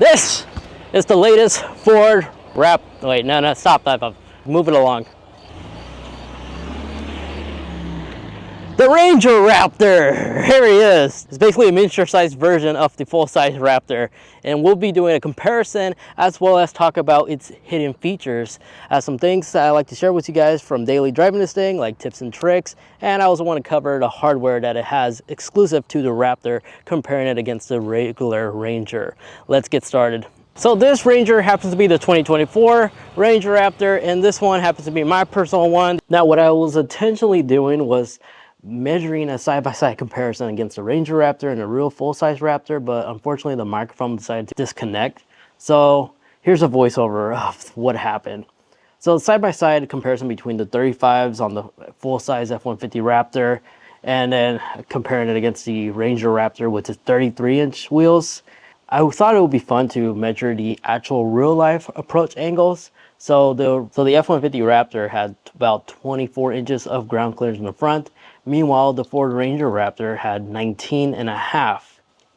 This is the latest Ford Raptor. Wait, no, stop. Move it along. The Ranger Raptor, here he is. It's basically a miniature-sized version of the full-size Raptor, and we'll be doing a comparison as well as talk about its hidden features. Some things that I like to share with you guys from daily driving this thing, like tips and tricks, and I also want to cover the hardware that it has exclusive to the Raptor, comparing it against the regular Ranger. Let's get started. So this Ranger happens to be the 2024 Ranger Raptor, and this one happens to be my personal one. Now, what I was intentionally doing was measuring a side-by-side comparison against the Ranger Raptor and a real full-size Raptor, but unfortunately the microphone decided to disconnect. So here's a voiceover of what happened. So side-by-side comparison between the 35s on the full-size F-150 Raptor and then comparing it against the Ranger Raptor with its 33-inch wheels. I thought it would be fun to measure the actual real-life approach angles. So the F-150 Raptor had about 24 inches of ground clearance in the front. Meanwhile, the Ford Ranger Raptor had 19.5.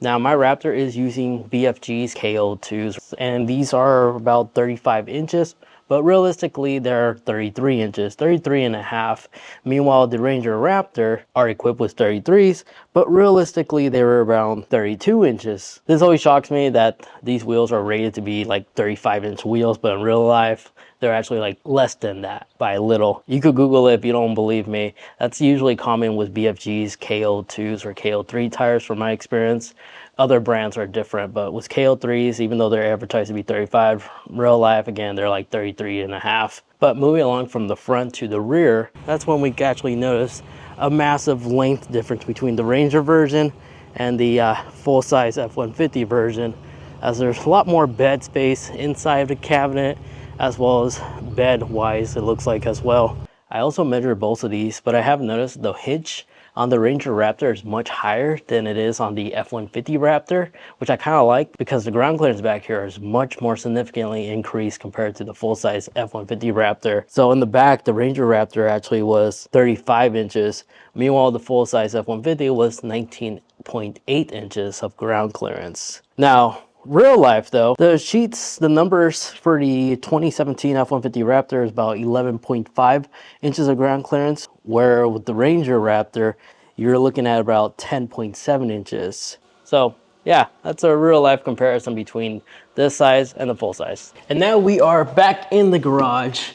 Now, my Raptor is using BFG's KO2s, and these are about 35 inches, but realistically, they're 33 inches, 33.5. Meanwhile, the Ranger Raptor are equipped with 33s, but realistically, they were around 32 inches. This always shocks me that these wheels are rated to be like 35-inch wheels, but in real life, they're actually like less than that by a little. You could Google it if you don't believe me. That's usually common with BFG's KO2s or KO3 tires from my experience. Other brands are different, but with KO3s, even though they're advertised to be 35, real life, again, they're like 33.5. But moving along from the front to the rear, that's when we actually notice a massive length difference between the Ranger version and the full-size F-150 version, as there's a lot more bed space inside the cabinet, as well as bed-wise, it looks like as well. I also measured both of these, but I have noticed the hitch on the Ranger Raptor is much higher than it is on the F-150 Raptor, which I kind of like because the ground clearance back here is much more significantly increased compared to the full-size F-150 Raptor. So in the back, the Ranger Raptor actually was 35 inches. Meanwhile, the full-size F-150 was 19.8 inches of ground clearance. Now, real life though, the numbers for the 2017 F-150 Raptor is about 11.5 inches of ground clearance, where with the Ranger Raptor, you're looking at about 10.7 inches. So yeah, that's a real life comparison between this size and the full size. And now we are back in the garage.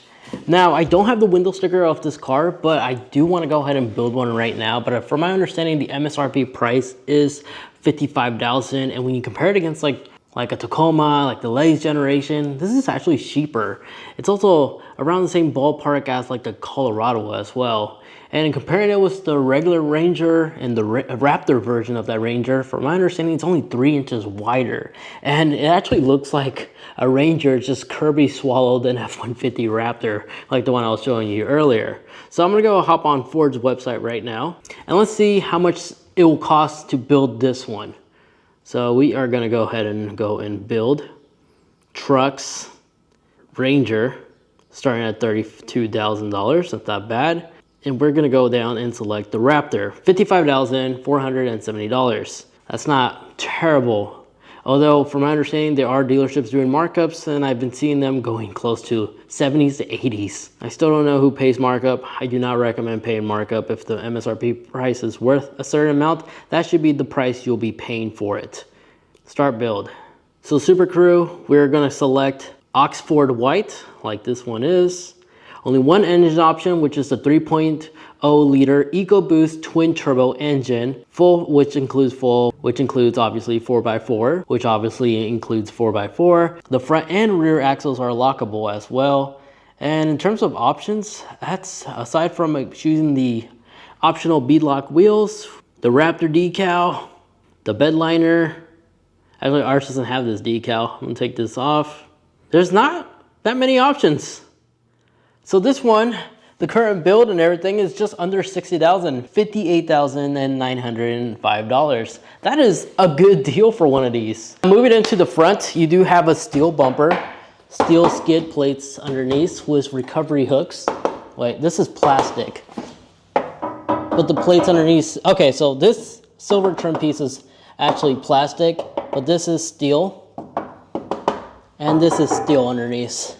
Now, I don't have the window sticker of this car, but I do want to go ahead and build one right now. But from my understanding, the MSRP price is $55,000, and when you compare it against like a Tacoma, like the latest generation, this is actually cheaper. It's also around the same ballpark as like the Colorado as well. And in comparing it with the regular Ranger and the Raptor version of that Ranger, from my understanding, it's only 3 inches wider. And it actually looks like a Ranger just Kirby swallowed an F-150 Raptor, like the one I was showing you earlier. So I'm gonna go hop on Ford's website right now, and let's see how much it will cost to build this one. So we are gonna go ahead and go and build trucks Ranger, starting at $32,000, that's not bad. And we're gonna go down and select the Raptor, $55,470. That's not terrible. Although from my understanding, there are dealerships doing markups, and I've been seeing them going close to 70s to 80s. I still don't know who pays markup. I do not recommend paying markup. If the MSRP price is worth a certain amount, that should be the price you'll be paying for it. Start build. So Super Crew, we're gonna select Oxford White, like this one is. Only one engine option, which is the 3.0 liter EcoBoost twin turbo engine, which includes obviously 4x4, which obviously includes 4x4. The front and rear axles are lockable as well. And in terms of options, that's aside from choosing the optional beadlock wheels, the Raptor decal, the bed liner. Actually, ours doesn't have this decal. I'm gonna take this off. There's not that many options. So this one, the current build and everything is just under $60,000, $58,905. That is a good deal for one of these. Moving into the front, you do have a steel bumper, steel skid plates underneath with recovery hooks. Wait, this is plastic. But the plates underneath, okay, so this silver trim piece is actually plastic, but this is steel. And this is steel underneath.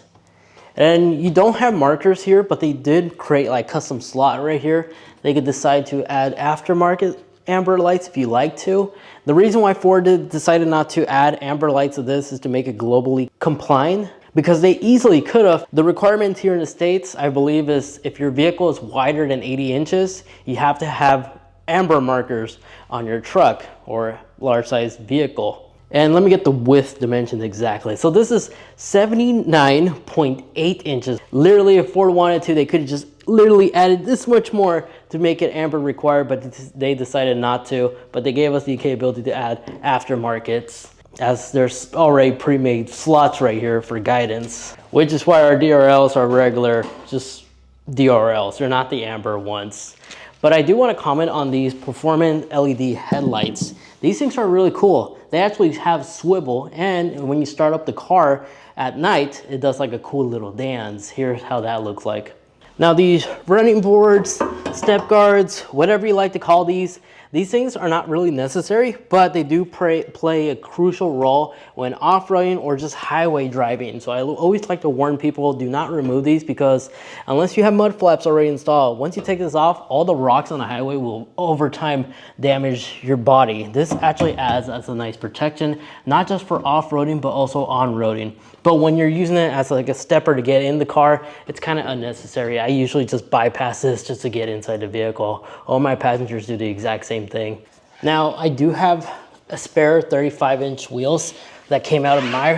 And you don't have markers here, but they did create like custom slot right here. They could decide to add aftermarket amber lights if you like to. The reason why Ford decided not to add amber lights to this is to make it globally compliant, because they easily could have. The requirement here in the States, I believe, is if your vehicle is wider than 80 inches, you have to have amber markers on your truck or large size vehicle. And let me get the width dimensions exactly. So this is 79.8 inches. Literally, if Ford wanted to, they could have just literally added this much more to make it amber required, but they decided not to. But they gave us the capability to add aftermarkets, as there's already pre-made slots right here for guidance, which is why our DRLs are regular, just DRLs. They're not the amber ones. But I do want to comment on these performance LED headlights. These things are really cool. They actually have swivel, and when you start up the car at night, it does like a cool little dance. Here's how that looks like. Now these running boards, step guards, whatever you like to call these things are not really necessary, but they do play a crucial role when off-roading or just highway driving. So I always like to warn people, do not remove these, because unless you have mud flaps already installed, once you take this off, all the rocks on the highway will over time damage your body. This actually adds as a nice protection, not just for off-roading, but also on-roading. But when you're using it as like a stepper to get in the car, it's kind of unnecessary. I usually just bypass this just to get inside the vehicle. All my passengers do the exact same thing. Now, I do have a spare 35-inch wheels that came out of my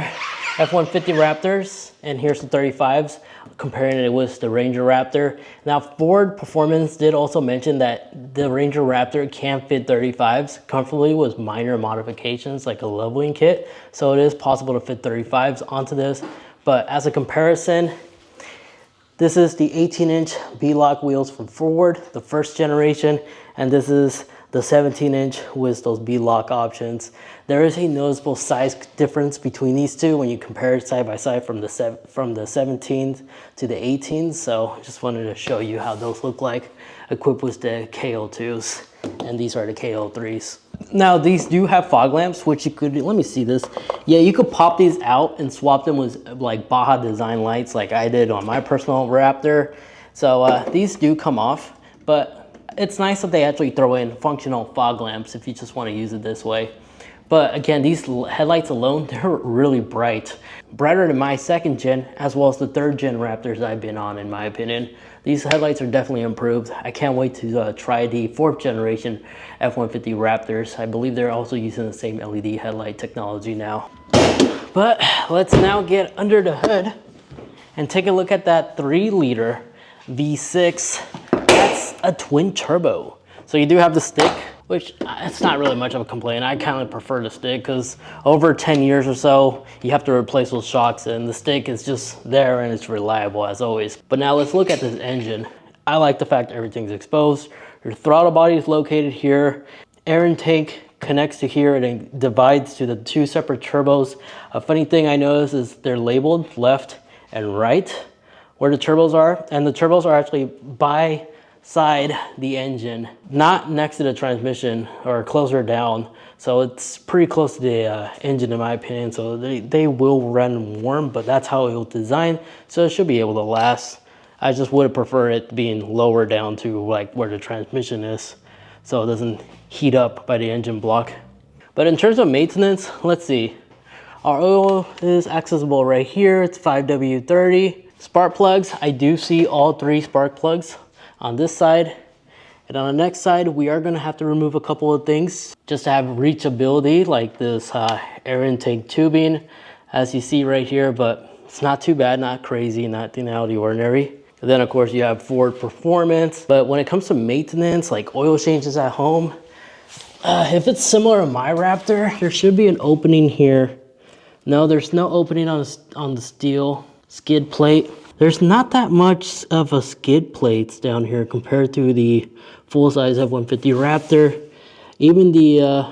F-150 Raptors, and here's the 35s, comparing it with the Ranger Raptor. Now, Ford Performance did also mention that the Ranger Raptor can fit 35s comfortably with minor modifications like a leveling kit, so it is possible to fit 35s onto this. But as a comparison, this is the 18-inch B-Lock wheels from Ford, the first generation, and this is the 17-inch with those B-Lock options. There is a noticeable size difference between these two when you compare it side by side from the 17s to the 18s. So just wanted to show you how those look like equipped with the KO2s, and these are the KO3s. Now these do have fog lamps, which you could, let me see this. Yeah, you could pop these out and swap them with like Baja design lights like I did on my personal Raptor. So these do come off, but it's nice that they actually throw in functional fog lamps if you just want to use it this way. But again, these headlights alone, they're really bright. Brighter than my second gen, as well as the third gen Raptors I've been on, in my opinion. These headlights are definitely improved. I can't wait to try the 4th generation F-150 Raptors. I believe they're also using the same LED headlight technology now. But let's now get under the hood and take a look at that 3-liter V6. That's a twin turbo. So you do have the stick, which it's not really much of a complaint. I kind of prefer the stick because over 10 years or so, you have to replace those shocks, and the stick is just there and it's reliable as always. But now let's look at this engine. I like the fact that everything's exposed. Your throttle body is located here. Air intake connects to here and it divides to the 2 separate turbos. A funny thing I noticed is they're labeled left and right where the turbos are, and the turbos are actually by side the engine, not next to the transmission or closer down. So it's pretty close to the engine in my opinion. So they will run warm, but that's how it was designed. So it should be able to last. I just would prefer it being lower down to like where the transmission is, so it doesn't heat up by the engine block. But in terms of maintenance, let's see. Our oil is accessible right here. It's 5W30. Spark plugs, I do see all 3 spark plugs on this side. And on the next side, we are gonna have to remove a couple of things just to have reachability, like this air intake tubing, as you see right here, but it's not too bad, not crazy, nothing out of the ordinary. And then of course you have Ford Performance. But when it comes to maintenance, like oil changes at home, if it's similar to my Raptor, there should be an opening here. No, there's no opening on the steel skid plate. There's not that much of a skid plates down here compared to the full-size F-150 Raptor. Even the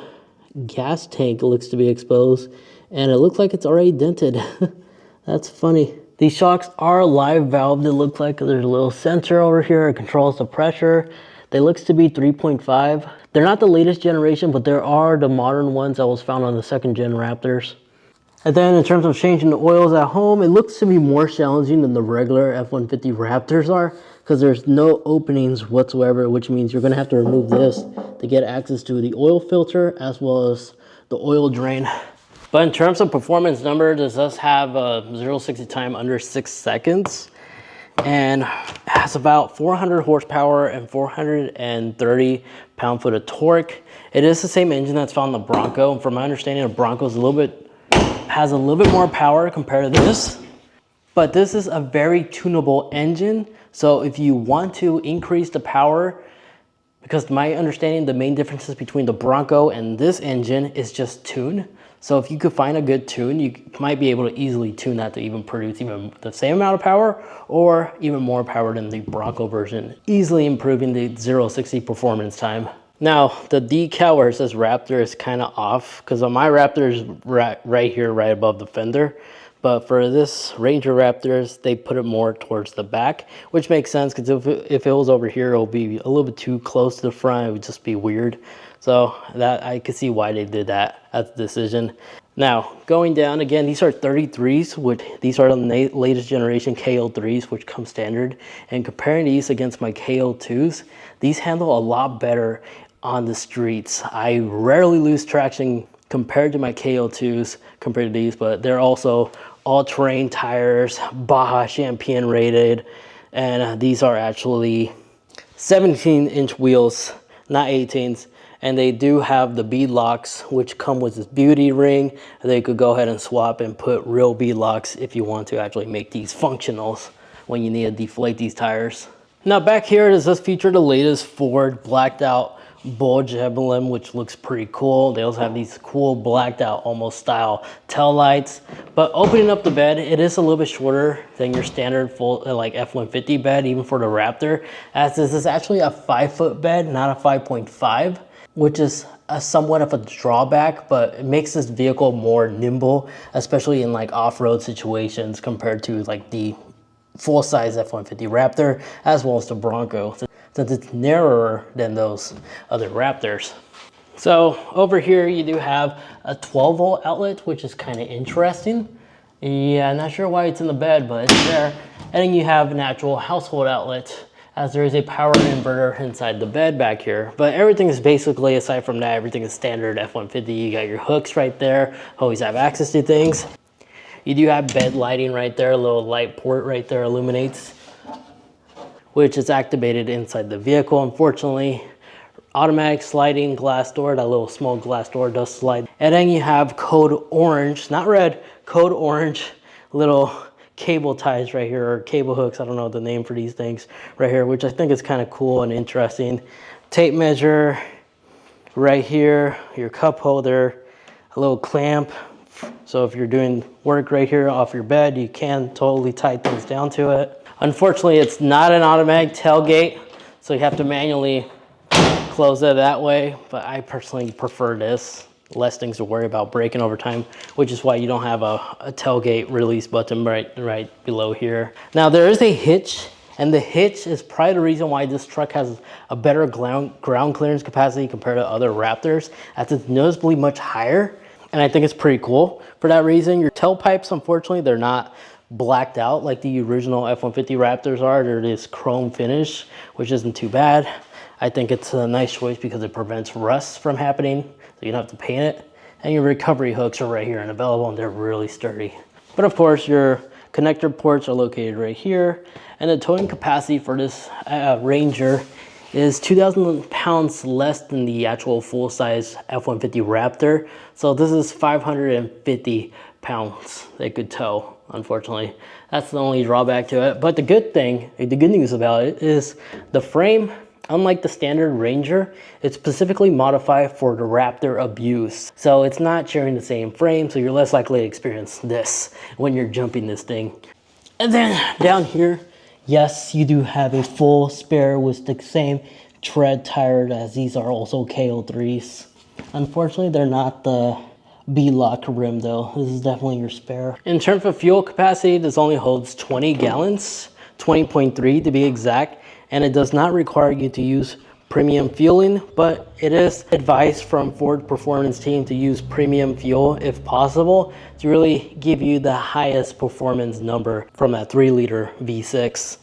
gas tank looks to be exposed, and it looks like it's already dented. That's funny. These shocks are live valved, it looks like. There's a little sensor over here, it controls the pressure. They looks to be 3.5. They're not the latest generation, but there are the modern ones that was found on the 2nd gen Raptors. And then in terms of changing the oils at home, it looks to be more challenging than the regular F-150 Raptors are because there's no openings whatsoever, which means you're going to have to remove this to get access to the oil filter as well as the oil drain. But in terms of performance number, this does have a 0-60 time under 6 seconds and has about 400 horsepower and 430 pound-foot of torque. It is the same engine that's found in the Bronco. And from my understanding, the Bronco is has a little bit more power compared to this. But this is a very tunable engine. So if you want to increase the power, because my understanding, the main differences between the Bronco and this engine is just tune. So if you could find a good tune, you might be able to easily tune that to even produce even the same amount of power or even more power than the Bronco version, easily improving the 0-60 performance time. Now, the decal where it says Raptor is kind of off because on my Raptor is right here, right above the fender. But for this Ranger Raptors, they put it more towards the back, which makes sense because if it was over here, it'll be a little bit too close to the front. It would just be weird. So that I could see why they did that as a decision. Now, going down again, these are 33s, which these are the latest generation KO3s, which come standard. And comparing these against my KO2s, these handle a lot better on the streets. I rarely lose traction compared to my KO2s compared to these, but they're also all-terrain tires, Baja Champion rated, and these are actually 17-inch wheels, not 18s. And they do have the bead locks, which come with this beauty ring. They could go ahead and swap and put real bead locks if you want to actually make these functionals when you need to deflate these tires. Now back here, does this feature the latest Ford blacked out bulge emblem, which looks pretty cool. They also have these cool blacked out almost style tail lights. But opening up the bed, it is a little bit shorter than your standard full like F-150 bed, even for the Raptor, as this is actually a 5-foot bed, not a 5.5, which is a somewhat of a drawback, but it makes this vehicle more nimble, especially in like off-road situations compared to like the full-size F-150 Raptor as well as the Bronco, since it's narrower than those other Raptors. So over here you do have a 12-volt outlet, which is kind of interesting. Yeah, not sure why it's in the bed, but it's there. And then you have an actual household outlet, as there is a power inverter inside the bed back here. But everything is basically, aside from that, everything is standard F-150. You got your hooks right there, always have access to things. You do have bed lighting right there, a little light port right there illuminates, which is activated inside the vehicle. Unfortunately, automatic sliding glass door, that little small glass door does slide. And then you have code orange, not red, code orange little cable ties right here, or cable hooks, I don't know the name for these things right here, which I think is kind of cool and interesting. Tape measure right here, your cup holder, a little clamp. So if you're doing work right here off your bed, you can totally tie things down to it. Unfortunately, it's not an automatic tailgate, so you have to manually close it that way, but I personally prefer this. Less things to worry about breaking over time, which is why you don't have a tailgate release button right below here. Now there is a hitch, and the hitch is probably the reason why this truck has a better ground clearance capacity compared to other Raptors, as it's noticeably much higher. And I think it's pretty cool for that reason. Your tailpipes, unfortunately, they're not blacked out like the original F-150 Raptors are. They're this chrome finish, which isn't too bad. I think it's a nice choice because it prevents rust from happening, so you don't have to paint it. And your recovery hooks are right here and available, and they're really sturdy. But of course, your connector ports are located right here. And the towing capacity for this Ranger is 2,000 pounds less than the actual full-size F-150 Raptor. So this is 550 pounds they could tow, unfortunately. That's the only drawback to it. But the good news about it is the frame, unlike the standard Ranger, it's specifically modified for the Raptor abuse. So it's not sharing the same frame, so you're less likely to experience this when you're jumping this thing. And then down here, yes, you do have a full spare with the same tread tire, as these are also KO3s. Unfortunately, they're not the B-lock rim though. This is definitely your spare. In terms of fuel capacity, this only holds 20 gallons, 20.3 to be exact, and it does not require you to use premium fueling, but it is advised from Ford Performance team to use premium fuel if possible to really give you the highest performance number from that 3-liter V6.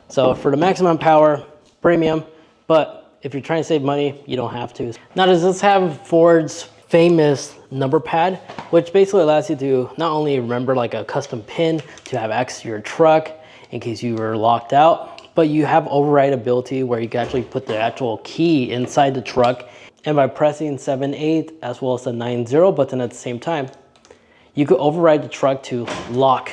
So for the maximum power, premium, but if you're trying to save money, you don't have to. Now, does this have Ford's famous number pad, which basically allows you to not only remember like a custom pin to have access to your truck in case you were locked out, but you have override ability where you can actually put the actual key inside the truck, and by pressing 7-8 as well as the 9-0 button at the same time, you could override the truck to lock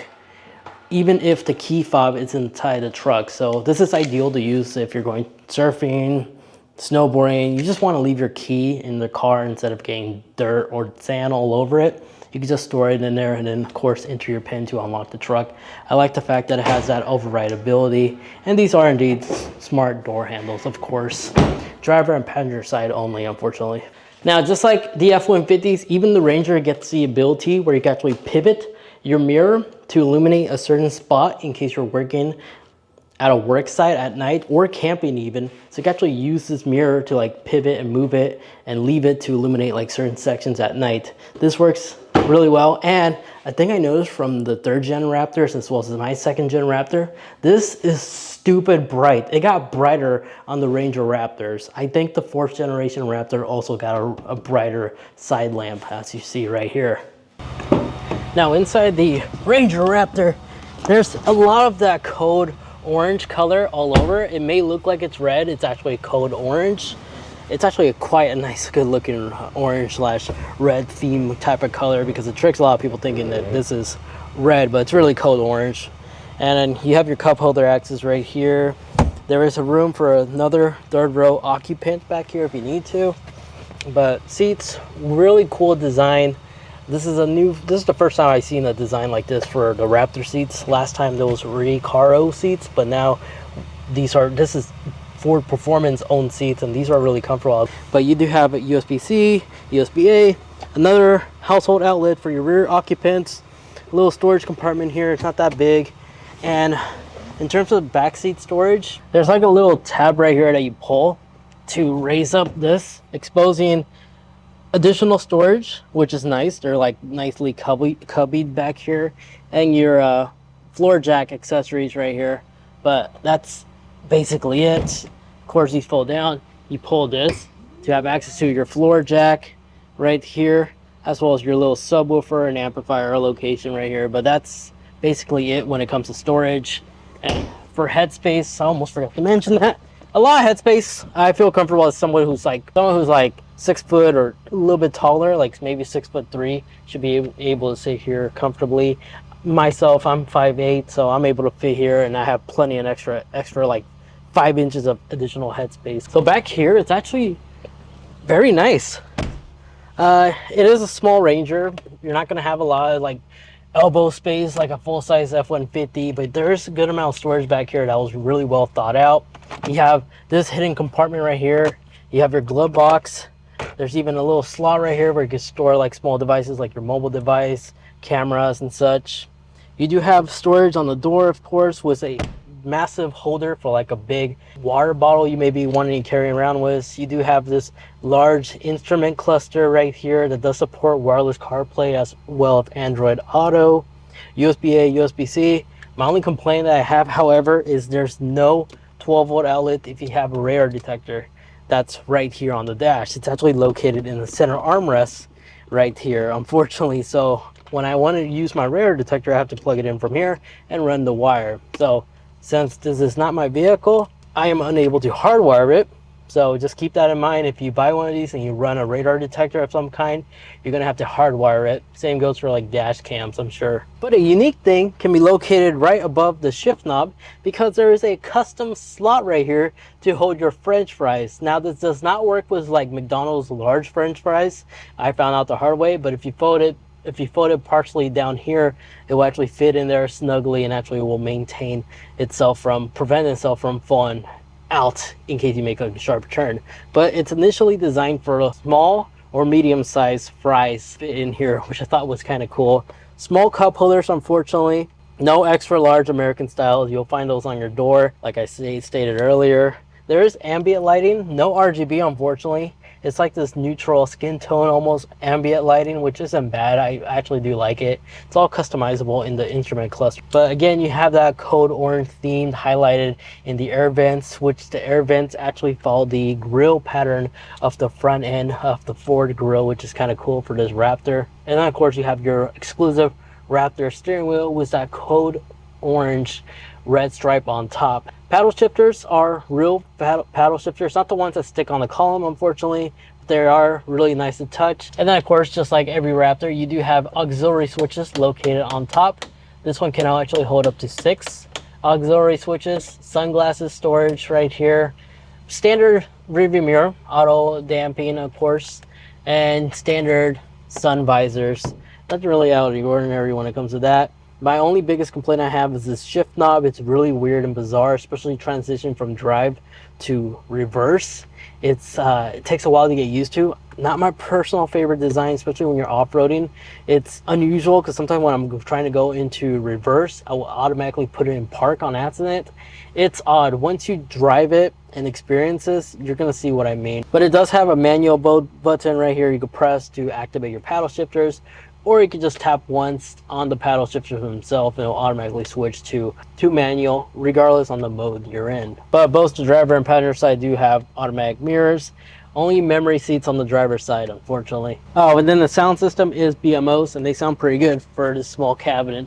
even if the key fob is inside the truck. So this is ideal to use if you're going surfing, snowboarding, you just want to leave your key in the car instead of getting dirt or sand all over it. You can just store it in there and then of course enter your PIN to unlock the truck. I like the fact that it has that override ability, and these are indeed smart door handles, of course. Driver and passenger side only, unfortunately. Now, just like the F-150s, even the Ranger gets the ability where you can actually pivot your mirror to illuminate a certain spot in case you're working at a work site at night or camping even. So you can actually use this mirror to like pivot and move it and leave it to illuminate like certain sections at night. This works really well. And I think I noticed from the 3rd gen Raptors as well as my 2nd gen Raptor, this is stupid bright. It got brighter on the Ranger Raptors. I think the 4th generation Raptor also got a brighter side lamp, as you see right here. Now inside the Ranger Raptor, there's a lot of that code orange color all over. It may look like it's red, it's actually code orange. It's actually quite a nice, good looking orange / red theme type of color, because it tricks a lot of people thinking that this is red, but it's really code orange. And then you have your cup holder access right here. There is a room for another 3rd row occupant back here if you need to. But seats, really cool design. This is the first time I've seen a design like this for the Raptor seats. Last time there was Recaro seats, but now this is Ford Performance owned seats, and these are really comfortable. But you do have a USB-C, USB-A, another household outlet for your rear occupants, a little storage compartment here. It's not that big. And in terms of backseat storage, there's like a little tab right here that you pull to raise up this, exposing additional storage, which is nice. They're like nicely cubbied back here, and your floor jack accessories right here. But that's basically it. Of course, these fold down. You pull this to have access to your floor jack right here, as well as your little subwoofer and amplifier location right here. But that's basically it when it comes to storage. And for headspace, I almost forgot to mention that. A lot of headspace. I feel comfortable as someone who's like 6 foot or a little bit taller, like maybe 6'3", should be able to sit here comfortably. Myself, I'm 5'8", so I'm able to fit here, and I have plenty of extra like 5 inches of additional headspace. So back here, it's actually very nice. It is a small Ranger. You're not gonna have a lot of like elbow space like a full-size F-150, but there's a good amount of storage back here that was really well thought out. You have this hidden compartment right here. You have your glove box. There's even a little slot right here where you can store like small devices like your mobile device, cameras and such. You do have storage on the door, of course, with a massive holder for like a big water bottle you may be wanting to carry around with. You do have this large instrument cluster right here that does support wireless CarPlay as well as Android Auto, USB-A, USB-C. My only complaint that I have, however, is there's no 12-volt outlet if you have a radar detector. That's right here on the dash. It's actually located in the center armrest right here, unfortunately. So when I want to use my radar detector, I have to plug it in from here and run the wire. So since this is not my vehicle, I am unable to hardwire it. So just keep that in mind. If you buy one of these and you run a radar detector of some kind, you're gonna have to hardwire it. Same goes for like dash cams, I'm sure. But a unique thing can be located right above the shift knob, because there is a custom slot right here to hold your French fries. Now this does not work with like McDonald's large French fries. I found out the hard way, but if you fold it partially down here, it will actually fit in there snugly and actually will prevent itself from falling out in case you make a sharp turn. But it's initially designed for a small or medium-sized fries fit in here, which I thought was kind of cool. Small cup holders, unfortunately. No extra large American style. You'll find those on your door, like I stated earlier. There is ambient lighting, no RGB unfortunately. It's like this neutral skin tone, almost ambient lighting, which isn't bad. I actually do like it. It's all customizable in the instrument cluster. But again, you have that code orange theme highlighted in the air vents, which the air vents actually follow the grille pattern of the front end of the Ford grille, which is kind of cool for this Raptor. And then of course you have your exclusive Raptor steering wheel with that code orange red stripe on top. Paddle shifters are real paddle shifters, not the ones that stick on the column unfortunately. They are really nice to touch. And then of course, just like every Raptor, you do have auxiliary switches located on top. This one can actually hold up to 6 auxiliary switches. Sunglasses storage right here. Standard rearview mirror, auto damping of course, and standard sun visors. Nothing really out of the ordinary when it comes to that. My only biggest complaint I have is this shift knob. It's really weird and bizarre, especially transition from drive to reverse. It takes a while to get used to. Not my personal favorite design, especially when you're off-roading. It's unusual because sometimes when I'm trying to go into reverse, I will automatically put it in park on accident. It's odd. Once you drive it and experience this, you're going to see what I mean. But it does have a manual button right here you can press to activate your paddle shifters, or you can just tap once on the paddle shifter himself and it'll automatically switch to manual regardless on the mode you're in. But both the driver and passenger side do have automatic mirrors. Only memory seats on the driver's side, unfortunately. Oh, and then the sound system is BMOs, and they sound pretty good for this small cabinet.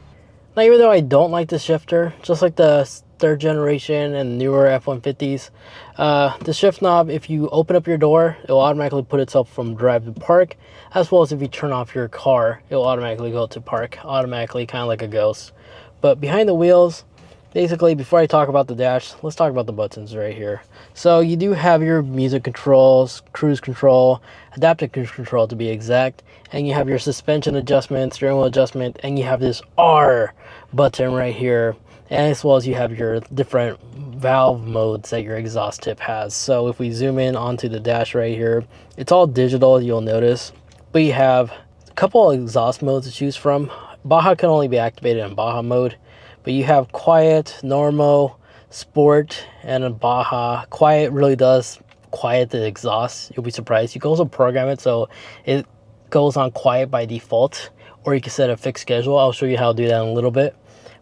Now, even though I don't like the shifter, just like the third generation and newer F-150s, the shift knob, if you open up your door, it will automatically put itself from drive to park, as well as if you turn off your car, it will automatically go to park, automatically, kind of like a ghost. But behind the wheels, basically, before I talk about the dash, let's talk about the buttons right here. So you do have your music controls, cruise control, adaptive cruise control to be exact, and you have your suspension adjustment, steering wheel adjustment, and you have this R button right here, and as well as you have your different valve modes that your exhaust tip has. So if we zoom in onto the dash right here, it's all digital, you'll notice, but you have a couple of exhaust modes to choose from. Baja can only be activated in Baja mode, but you have quiet, normal, sport, and a Baja. Quiet really does quiet the exhaust. You'll be surprised. You can also program it so it goes on quiet by default, or you can set a fixed schedule. I'll show you how to do that in a little bit.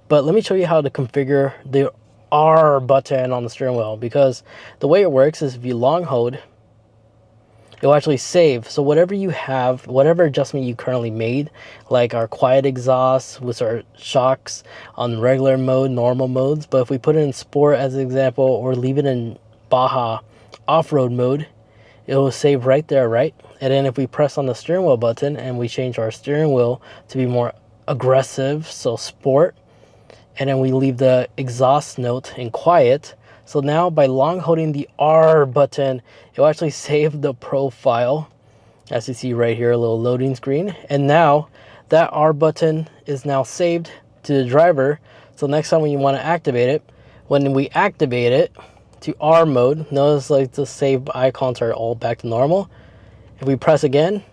But let me show you how to configure the R button on the steering wheel, because the way it works is if you long hold, it will actually save. So whatever you have, whatever adjustment you currently made, like our quiet exhaust with our shocks on regular mode, normal modes, but if we put it in sport as an example, or leave it in Baja off-road mode, it will save right there, right? And then if we press on the steering wheel button and we change our steering wheel to be more aggressive, so sport, and then we leave the exhaust note in quiet. So now by long holding the R button, it will actually save the profile, as you see right here, a little loading screen. And now that R button is now saved to the driver. So next time when you want to activate it, when we activate it to R mode, notice like the save icons are all back to normal. If we press again,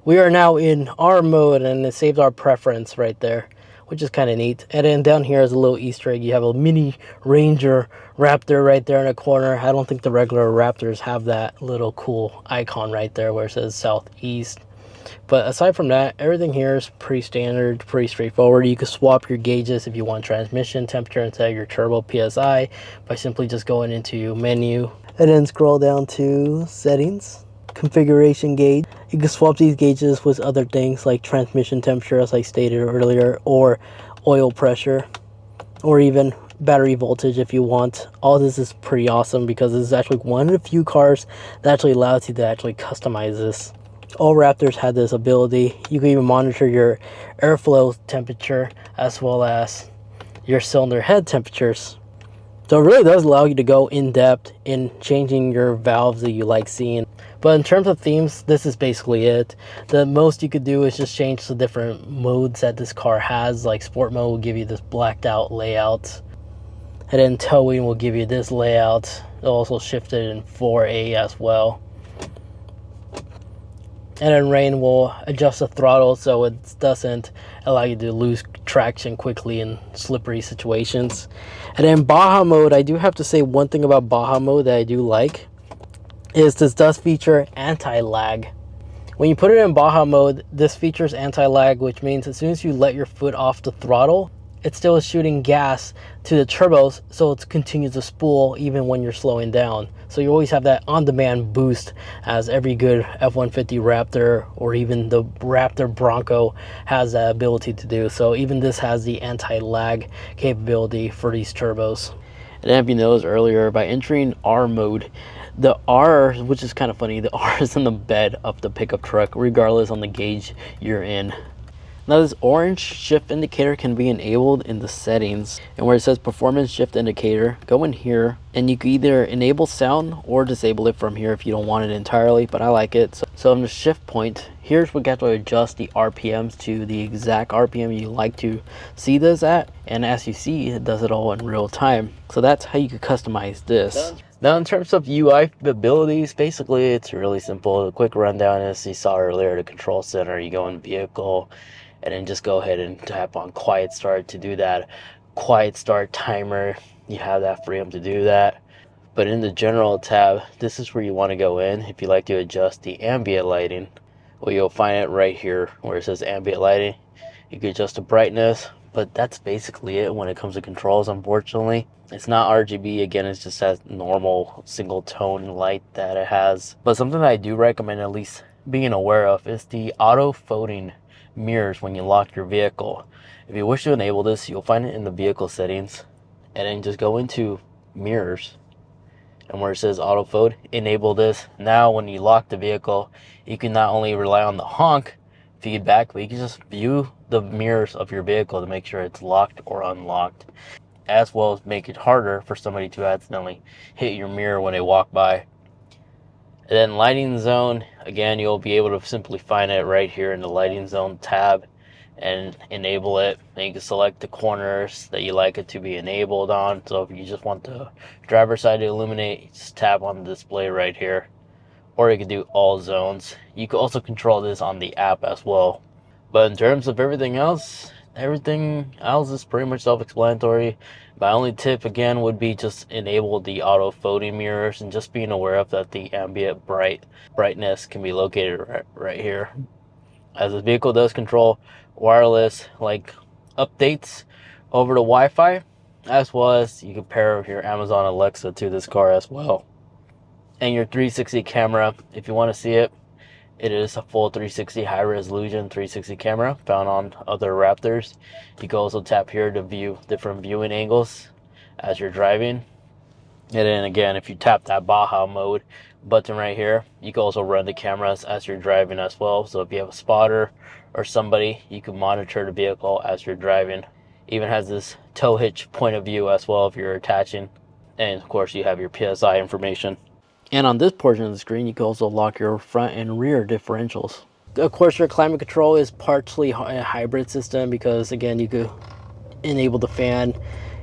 we are now in R mode, and it saved our preference right there, which is kind of neat. And then down here is a little Easter egg. You have a mini Ranger Raptor right there in the corner. I don't think the regular Raptors have that little cool icon right there where it says Southeast. But aside from that, everything here is pretty standard, pretty straightforward. You can swap your gauges if you want transmission temperature instead of your turbo PSI by simply just going into menu and then scroll down to settings, configuration gauge. You can swap these gauges with other things like transmission temperature, as I stated earlier, or oil pressure, or even battery voltage if you want. All this is pretty awesome because this is actually one of the few cars that actually allows you to actually customize this. All Raptors had this ability. You can even monitor your airflow temperature as well as your cylinder head temperatures. So it really does allow you to go in depth in changing your valves that you like seeing. But in terms of themes, this is basically it. The most you could do is just change the different modes that this car has. Like sport mode will give you this blacked out layout, and then towing will give you this layout. It'll also shift it in 4A as well. And then rain will adjust the throttle so it doesn't allow you to lose traction quickly in slippery situations. And then Baja mode, I do have to say one thing about Baja mode that I do like is this does feature anti-lag. When you put it in Baja mode, this features anti-lag, which means as soon as you let your foot off the throttle, it still is shooting gas to the turbos, so it continues to spool even when you're slowing down. So you always have that on-demand boost, as every good F-150 Raptor or even the Raptor Bronco has that ability to do. So even this has the anti-lag capability for these turbos. And if you noticed earlier, by entering R mode, the R, which is kind of funny, the R is in the bed of the pickup truck, regardless on the gauge you're in. Now this orange shift indicator can be enabled in the settings, and where it says performance shift indicator, go in here and you can either enable sound or disable it from here if you don't want it entirely, but I like it. So on the shift point, here's where you have to adjust the RPMs to the exact RPM you like to see this at, and as you see, it does it all in real time. So that's how you could customize this. Now in terms of UI abilities, basically it's really simple. The quick rundown is, you saw earlier, the control center, you go in vehicle, and then just go ahead and tap on quiet start to do that. Quiet start timer, you have that freedom to do that. But in the general tab, this is where you want to go in if you like to adjust the ambient lighting. Well, you'll find it right here where it says ambient lighting. You can adjust the brightness, but that's basically it when it comes to controls. Unfortunately, it's not RGB. Again, it's just that normal single tone light that it has. But something that I do recommend at least being aware of is the auto folding mirrors when you lock your vehicle. If you wish to enable this, you'll find it in the vehicle settings, and then just go into mirrors, and where it says auto fold, enable this. Now when you lock the vehicle, you can not only rely on the honk feedback, but you can just view the mirrors of your vehicle to make sure it's locked or unlocked, as well as make it harder for somebody to accidentally hit your mirror when they walk by. And then lighting zone, again, you'll be able to simply find it right here in the lighting zone tab and enable it. And you can select the corners that you like it to be enabled on. So if you just want the driver's side to illuminate, just tap on the display right here. Or you can do all zones. You can also control this on the app as well. But in terms of everything else is pretty much self-explanatory. My only tip again would be just enable the auto folding mirrors, and just being aware of that the ambient brightness can be located right here, as the vehicle does control wireless like updates over the Wi-Fi, as well as you can pair your Amazon Alexa to this car as well. And your 360 camera, if you want to see it, it is a full 360 high resolution 360 camera found on other Raptors. You can also tap here to view different viewing angles as you're driving. And then again, if you tap that Baja mode button right here, you can also run the cameras as you're driving as well. So if you have a spotter or somebody, you can monitor the vehicle as you're driving. Even has this tow hitch point of view as well if you're attaching. And of course you have your PSI information. And on this portion of the screen, you can also lock your front and rear differentials. Of course, your climate control is partially a hybrid system, because again, you could enable the fan,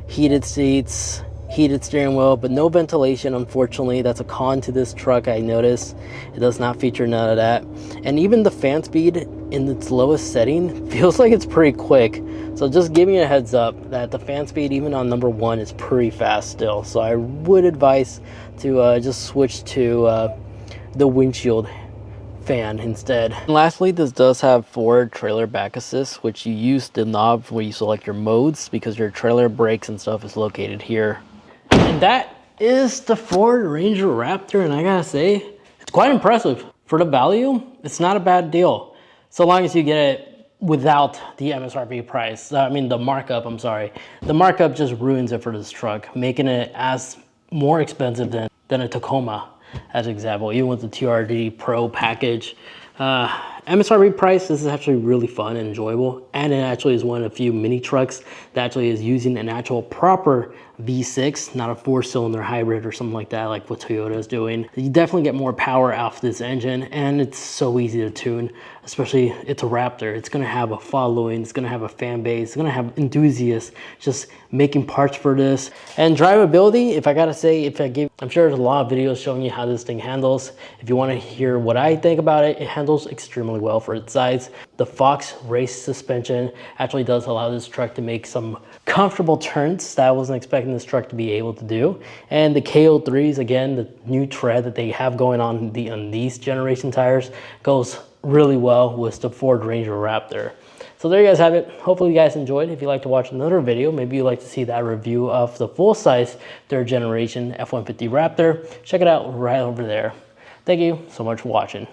heated seats, heated steering wheel, but no ventilation, unfortunately. That's a con to this truck, I noticed. It does not feature none of that. And even the fan speed in its lowest setting feels like it's pretty quick. So just giving you a heads up that the fan speed, even on number 1, is pretty fast still. So I would advise to just switch to the windshield fan instead. And lastly, this does have Ford trailer back assist, which you use the knob where you select your modes, because your trailer brakes and stuff is located here. And that is the Ford Ranger Raptor, and I gotta say, it's quite impressive. For the value, it's not a bad deal, so long as you get it without the MSRP price. The markup, I'm sorry. The markup just ruins it for this truck, making it as more expensive than a Tacoma, as an example, even with the TRD Pro package. MSRP price, this is actually really fun and enjoyable, and it actually is one of the few mini trucks that actually is using an actual proper V6, not a 4-cylinder hybrid or something like that, like what Toyota is doing. You definitely get more power out of this engine, and it's so easy to tune. especially it's a Raptor. It's gonna have a following, it's gonna have a fan base, it's gonna have enthusiasts just making parts for this. And drivability, if I gotta say, I'm sure there's a lot of videos showing you how this thing handles. If you wanna hear what I think about it, it handles extremely well for its size. The Fox race suspension actually does allow this truck to make some comfortable turns that I wasn't expecting this truck to be able to do. And the KO3s, again, the new tread that they have going on these generation tires goes really well with the Ford Ranger Raptor. So there you guys have it. Hopefully you guys enjoyed. If you'd like to watch another video, maybe you'd like to see that review of the full-size 3rd generation F-150 Raptor, check it out right over there. Thank you so much for watching.